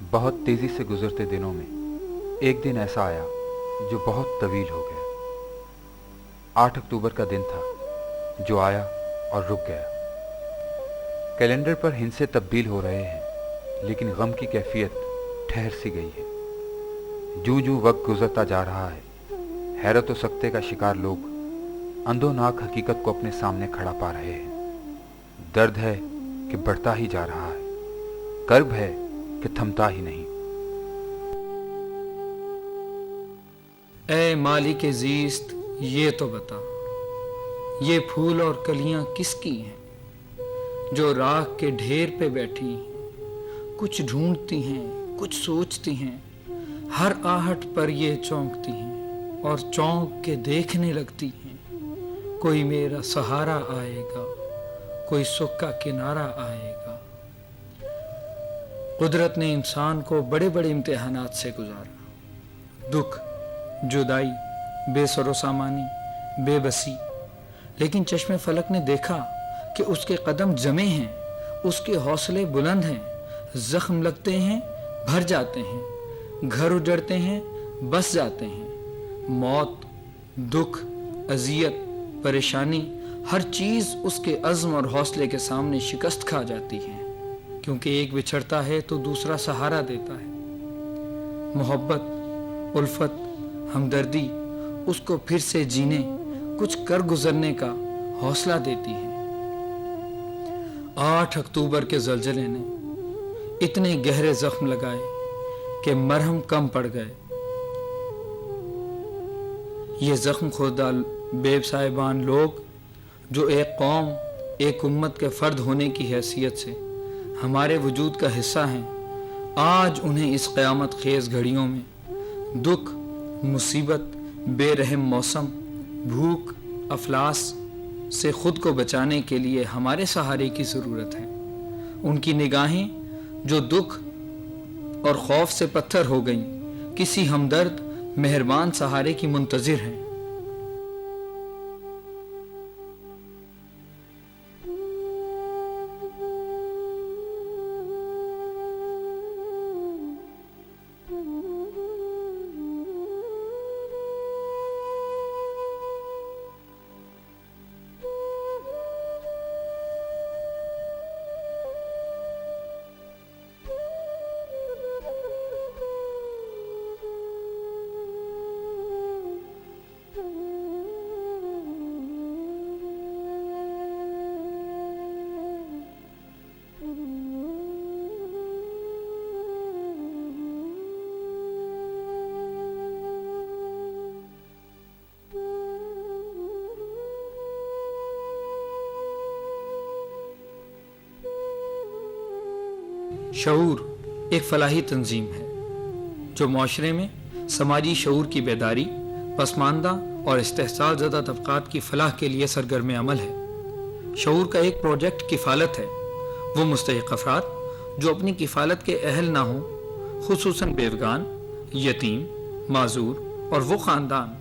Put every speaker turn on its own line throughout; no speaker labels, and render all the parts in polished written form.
बहुत तेज़ी से गुजरते दिनों में एक दिन ऐसा आया जो बहुत तवील हो गया। 8 अक्टूबर का दिन था जो आया और रुक गया। कैलेंडर पर हिंसे तब्दील हो रहे हैं, लेकिन गम की कैफियत ठहर सी गई है। जूं जूं वक्त गुजरता जा रहा है, हैरत व सकते का शिकार लोग अंधोनाक हकीकत को अपने सामने खड़ा पा रहे हैं। दर्द है कि बढ़ता ही जा रहा है, कर्ब है कि थमता ही नहीं।
ए मालिक ज़ीस्त, ये तो बता, ये फूल और कलियां किसकी हैं जो राख के ढेर पे बैठी हैं? कुछ ढूंढती हैं, कुछ सोचती हैं, हर आहट पर ये चौंकती हैं और चौंक के देखने लगती हैं। कोई मेरा सहारा आएगा, कोई सुख का किनारा आएगा। कुदरत ने इंसान को बड़े बड़े इम्तिहानात से गुजारा, दुख, जुदाई, बेसरोसामानी, बेबसी, लेकिन चश्मे फलक ने देखा कि उसके कदम जमे हैं, उसके हौसले बुलंद हैं, जख्म लगते हैं, भर जाते हैं, घर उजड़ते हैं, बस जाते हैं। मौत, दुख, अजियत, परेशानी, हर चीज़ उसके अज़्म और हौसले के सामने शिकस्त खा जाती है, क्योंकि एक बिछड़ता है तो दूसरा सहारा देता है। मोहब्बत, उल्फत, हमदर्दी उसको फिर से जीने, कुछ कर गुजरने का हौसला देती है। 8 अक्टूबर के ज़लज़ले ने इतने गहरे जख्म लगाए कि मरहम कम पड़ गए। ये जख्म खुर्दा बेसाहिबान लोग जो एक कौम, एक उम्मत के फ़र्द होने की हैसियत से हमारे वजूद का हिस्सा हैं, आज उन्हें इस क़यामत खेज़ घड़ियों में दुख, मुसीबत, बेरहम मौसम, भूख, अफलास से ख़ुद को बचाने के लिए हमारे सहारे की ज़रूरत है। उनकी निगाहें जो दुख और खौफ से पत्थर हो गईं, किसी हमदर्द, मेहरबान सहारे की मुंतज़िर हैं। शऊर एक फलाही तंजीम है जो माशरे में समाजी शऊर की बेदारी, पसमानदा और इस्तेहसाल ज़दा तबक़ात की फलाह के लिए सरगर्म अमल है। शऊर का एक प्रोजेक्ट किफ़ालत है। वो मुस्तहिक़ अफ़राद जो अपनी किफ़ालत के अहल ना हों, खुसूसन बेवगान, यतीम, माजूर और वो ख़ानदान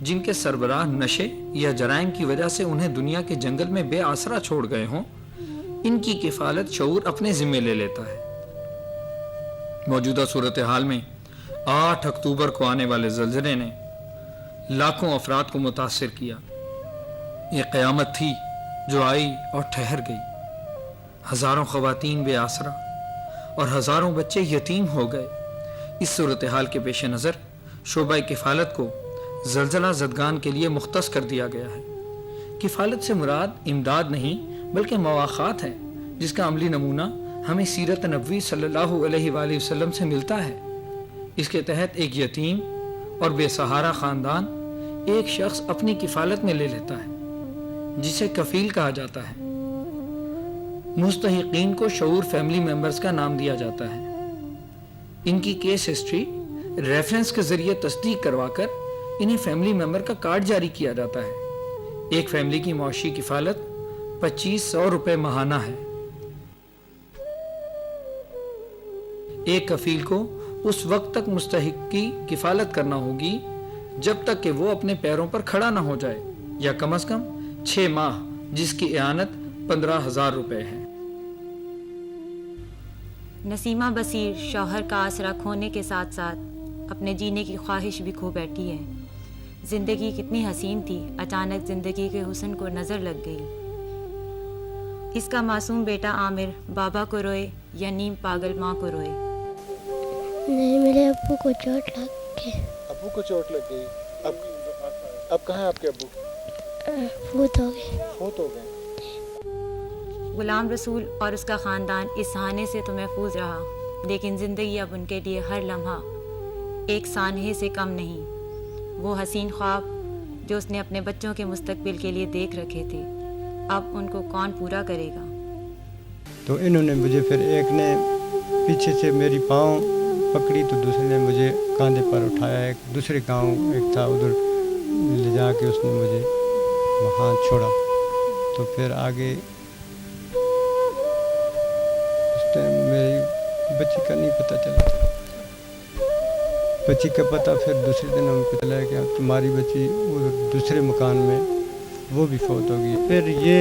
जिनके सरबराह नशे या जराइम की वजह से उन्हें दुनिया के जंगल में बेआसरा छोड़ गए हों, इनकी किफ़ालत शऊर अपने ज़िम्मे ले लेता है। मौजूदा सूरत हाल में 8 अक्टूबर को आने वाले ज़लज़ले ने लाखों अफराद को मुतासिर किया। ये क़यामत थी जो आई और ठहर गई। हज़ारों ख़वातीन बेआसरा और हज़ारों बच्चे यतीम हो गए। इस सूरत हाल के पेश नज़र शोबा किफ़ालत को ज़लज़ला ज़दगान के लिए मुख्तस कर दिया गया है। किफ़ालत से मुराद इमदाद नहीं बल्कि मवाख़ात है, जिसका अमली नमूना हमें सीरत नबवी सल्लल्लाहु अलैहि वसल्लम से मिलता है। इसके तहत एक यतीम और बेसहारा ख़ानदान एक शख्स अपनी किफ़ालत में ले लेता है, जिसे कफ़ील कहा जाता है। मुस्तहिक़ीन को शऊर फैमिली मेंबर्स का नाम दिया जाता है। इनकी केस हिस्ट्री रेफरेंस के ज़रिए तस्दीक करवाकर इन्हें फैमिली मेंबर का कार्ड जारी किया जाता है। एक फैमिली की मुआशी किफ़ालत 2500 रुपये माहाना है। एक कफील को उस वक्त तक मुस्तहिक की किफ़ालत करना होगी जब तक कि वो अपने पैरों पर खड़ा ना हो जाए, या कम अज़ कम 6 माह, जिसकी एआनत 15,000 रुपये है।
نسیمہ بصیر شوہر کا آسرا کھونے کے ساتھ ساتھ اپنے جینے کی خواہش بھی کھو بیٹھی ہے۔ زندگی کتنی حسین تھی، اچانک زندگی کے حسن کو نظر لگ گئی۔ اس کا معصوم بیٹا عامر بابا کو روئے یا نیم پاگل ماں کو روئے؟
نہیں، میرے ابو کو چوٹ لگ گئی۔
ابو کو چوٹ لگ گئی؟ اب کہاں ہیں آپ کے ابو؟
فوت ہو گئے۔
فوت ہو گئے۔
غلام رسول اور اس کا خاندان اس سانحے سے تو محفوظ رہا، لیکن زندگی اب ان کے لیے ہر لمحہ ایک سانحے سے کم نہیں۔ وہ حسین خواب جو اس نے اپنے بچوں کے مستقبل کے لیے دیکھ رکھے تھے، اب ان کو کون پورا کرے گا؟
تو انہوں نے مجھے پھر ایک نے پیچھے سے میری پاؤں پکڑی تو دوسرے نے مجھے کاندھے پر اٹھایا، ایک دوسرے گاؤں ایک تھا ادھر لے جا کے اس نے مجھے وہاں چھوڑا۔ تو پھر آگے اس ٹائم میری بچی کا نہیں پتہ چلا تھا، بچی کا پتہ پھر دوسرے دن ہم کو چلا کہ تمہاری بچی دوسرے مکان میں وہ بھی فوت ہو گئی۔ پھر یہ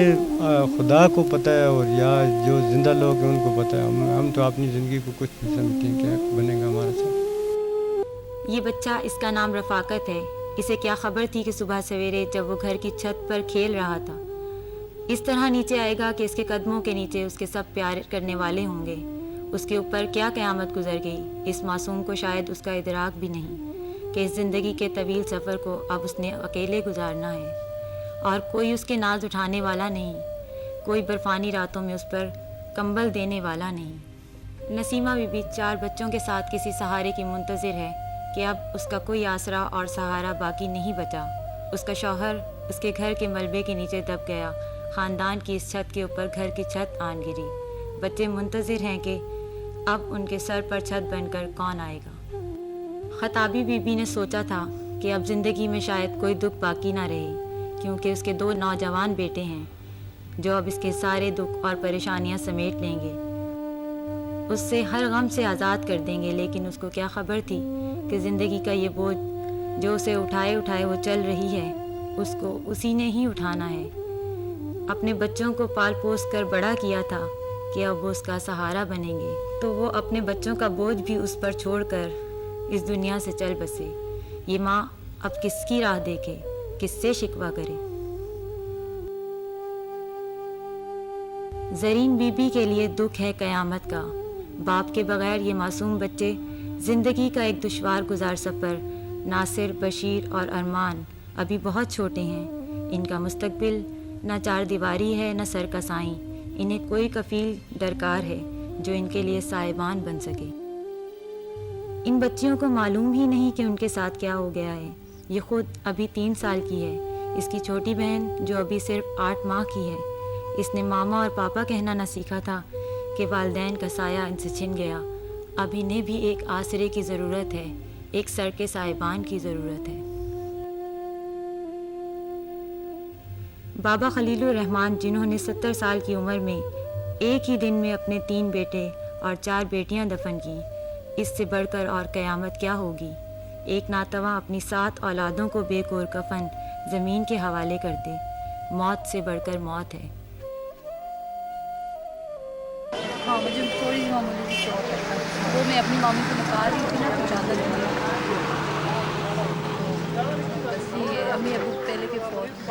خدا کو پتہ ہے اور یا جو زندہ لوگ ہیں ان کو پتہ ہے، ہم تو اپنی زندگی کو کچھ نہیں سمجھتے کیا بنے گا ہمارے ساتھ۔
یہ بچہ، اس کا نام رفاقت ہے، اسے کیا خبر تھی کہ صبح سویرے جب وہ گھر کی چھت پر کھیل رہا تھا اس طرح نیچے آئے گا کہ اس کے قدموں کے نیچے اس کے سب پیار کرنے والے ہوں گے۔ اس کے اوپر کیا قیامت گزر گئی، اس معصوم کو شاید اس کا ادراک بھی نہیں کہ اس زندگی کے طویل سفر کو اب اس نے اکیلے گزارنا ہے، اور کوئی اس کے ناز اٹھانے والا نہیں، کوئی برفانی راتوں میں اس پر کمبل دینے والا نہیں۔ نسیمہ بی بی 4 بچوں کے ساتھ کسی سہارے کی منتظر ہے کہ اب اس کا کوئی آسرا اور سہارا باقی نہیں بچا۔ اس کا شوہر اس کے گھر کے ملبے کے نیچے دب گیا، خاندان کی اس چھت کے اوپر گھر کی چھت آن گری۔ بچے منتظر ہیں کہ اب ان کے سر پر چھت بن کر کون آئے گا۔ خطابی بی بی نے سوچا تھا کہ اب زندگی میں شاید کوئی دکھ باقی نہ رہے، کیونکہ اس کے 2 نوجوان بیٹے ہیں جو اب اس کے سارے دکھ اور پریشانیاں سمیٹ لیں گے، اس سے ہر غم سے آزاد کر دیں گے۔ لیکن اس کو کیا خبر تھی کہ زندگی کا یہ بوجھ جو اسے اٹھائے اٹھائے وہ چل رہی ہے، اس کو اسی نے ہی اٹھانا ہے۔ اپنے بچوں کو پال پوس کر بڑا کیا تھا کہ اب وہ اس کا سہارا بنیں گے، تو وہ اپنے بچوں کا بوجھ بھی اس پر چھوڑ کر اس دنیا سے چل بسے۔ یہ ماں اب کس کی راہ دیکھے، کس سے شکوہ کرے؟ زرین بی بی کے لیے دکھ ہے قیامت کا۔ باپ کے بغیر یہ معصوم بچے زندگی کا ایک دشوار گزار سفر، ناصر، بشیر اور ارمان ابھی بہت چھوٹے ہیں۔ ان کا مستقبل نہ 4 دیواری ہے نہ سر کا سائیں، انہیں کوئی کفیل درکار ہے جو ان کے لیے سائبان بن سکے۔ ان بچیوں کو معلوم ہی نہیں کہ ان کے ساتھ کیا ہو گیا ہے۔ یہ خود ابھی 3 سال کی ہے، اس کی چھوٹی بہن جو ابھی صرف 8 ماہ کی ہے، اس نے ماما اور پاپا کہنا نہ سیکھا تھا کہ والدین کا سایہ ان سے چھن گیا۔ اب انہیں بھی ایک آسرے کی ضرورت ہے، ایک سر کے سائبان کی ضرورت ہے۔ بابا خلیل الرحمن، جنہوں نے 70 سال کی عمر میں ایک ہی دن میں اپنے 3 بیٹے اور 4 بیٹیاں دفن کی، اس سے بڑھ کر اور قیامت کیا ہوگی؟ ایک ناتواں اپنی 7 اولادوں کو بے کور کفن زمین کے حوالے کر دے، موت سے بڑھ کر موت ہے۔
ہاں، مجھے تھوڑی سی معمولی سی چوٹ ہے، وہ میں اپنی مامی کو نکال رہی تھی نا تو زیادہ نہیں، بس یہ امی ابو پہلے کے فوت،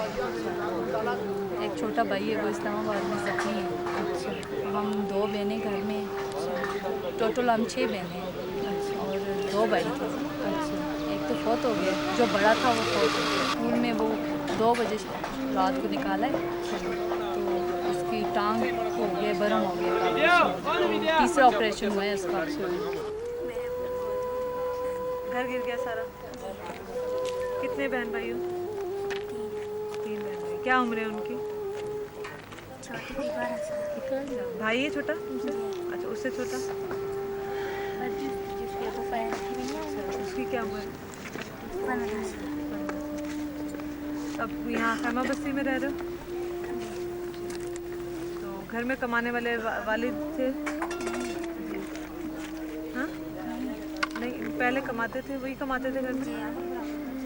ایک چھوٹا بھائی ہے وہ اسلام آباد میں زخمی ہے۔ ہم 2 بہنیں گھر میں، ٹوٹل ہم 6 بہنیں اور 2 بھائی تھے۔ ایک تو فوت ہو گیا، جو بڑا تھا وہ فوت ہو گیا اسکول میں، وہ 2 بجے رات کو نکالا ہے تو اس کی ٹانگ ہو گیا، برم ہو گیا، تو تیسرا آپریشن ہوا ہے اس کا۔
گھر گر گیا سارا؟ کتنے بہن بھائی ہو؟ 3 بہن بھائی۔ کیا عمر ہے ان کی؟
چھوٹی کی 12 سال،
بھائی ہے چھوٹا تم سے؟ اچھا، اس سے چھوٹا؟
جس کے ابو پیدا کی نہیں ہے
اس کی کیا عمر ہے؟
15 سال۔
اب یہاں خیمہ بستی میں رہ رہے ہو؟ تو گھر میں کمانے والے والد تھے؟ ہاں نہیں، پہلے کماتے تھے، وہی کماتے تھے گھر میں؟
جی ہاں،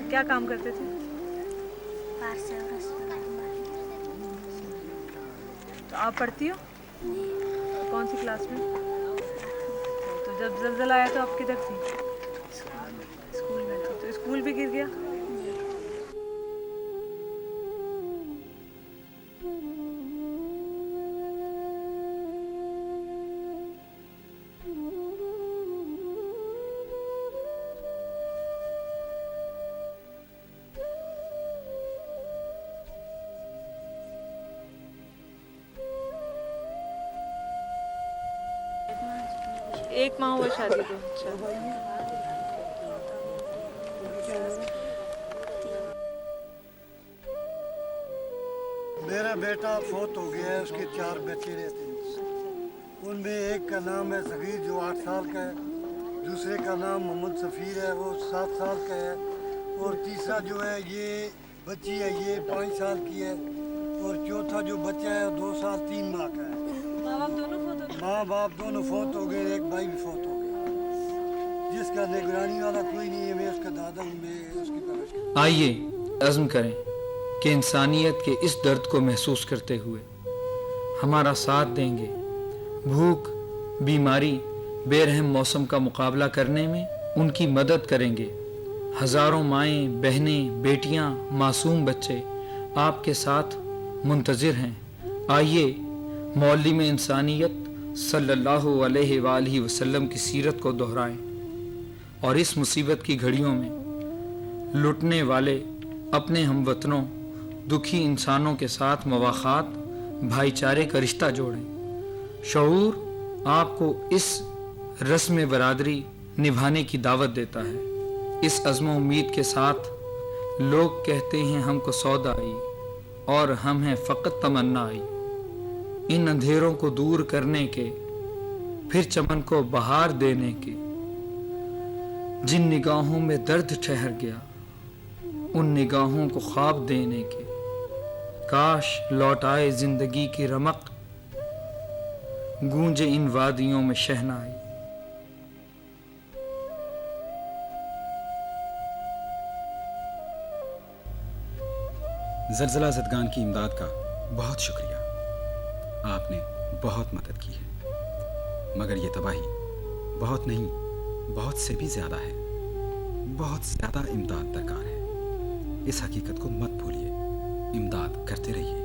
کیا کام کرتے تھے؟
پارسل رسول۔
تو آپ پڑھتی ہو؟ کون سی کلاس میں؟ जब जल्जला आया तो आप किधर थी? स्कूल में थी, तो स्कूल भी गिर गया? एक माह हुआ शादी को। अच्छा।
मेरा बेटा फौत हो गया है, उसके 4 बच्चे रहते हैं। उनमें एक का नाम है सगीर जो 8 साल का है, दूसरे का नाम मोहम्मद सफ़ीर है वो 7 साल का है, और तीसरा जो है ये बच्ची है ये 5 साल की है, और चौथा जो बच्चा है 2 साल 3 माह का है।
माँ बाप दोनों फौत हो गए?
माँ बाप दोनों फौत हो गए, एक भाई भी फौत हो गया, जिसका निगरानी वाला कोई नहीं है। मैं उसका दादा हूँ, मैं उसकी परवरिश।
आइए अज़्म करें कि इंसानियत के इस दर्द को महसूस करते हुए हमारा साथ देंगे। भूख, बीमारी, बेरहम मौसम का मुकाबला करने में उनकी मदद करेंगे। हज़ारों माएँ, बहनें, बेटियाँ, मासूम बच्चे आपके साथ मुंतज़िर हैं। आइए मौलिम इंसानियत सल्लल्लाहु अलैहि वसल्लम की सीरत को दोहराएं और इस मुसीबत की घड़ियों में लुटने वाले अपने हमवतनों, दुखी इंसानों के साथ मवाख़ात, भाईचारे का रिश्ता जोड़ें। शऊर आपको इस रस्म बरादरी निभाने की दावत देता है। इस अज़्म उम्मीद के साथ लोग कहते हैं हमको सौदा आई और हम हैं फ़कत तमन्ना आई। इन अंधेरों को दूर करने के, फिर चमन को बहार देने के, जिन निगाहों में दर्द ठहर गया उन निगाहों को ख्वाब देने के, काश लौट आए जिंदगी की रमक, गूंजे इन वादियों में शहनाई।
ज़लज़ला ज़दगान की इमदाद का बहुत शुक्रिया। आपने बहुत मदद की है, मगर ये तबाही बहुत नहीं, बहुत से भी ज़्यादा है। बहुत ज़्यादा इमदाद दरकार है। इस हकीकत को मत भूलिए, इमदाद करते रहिए।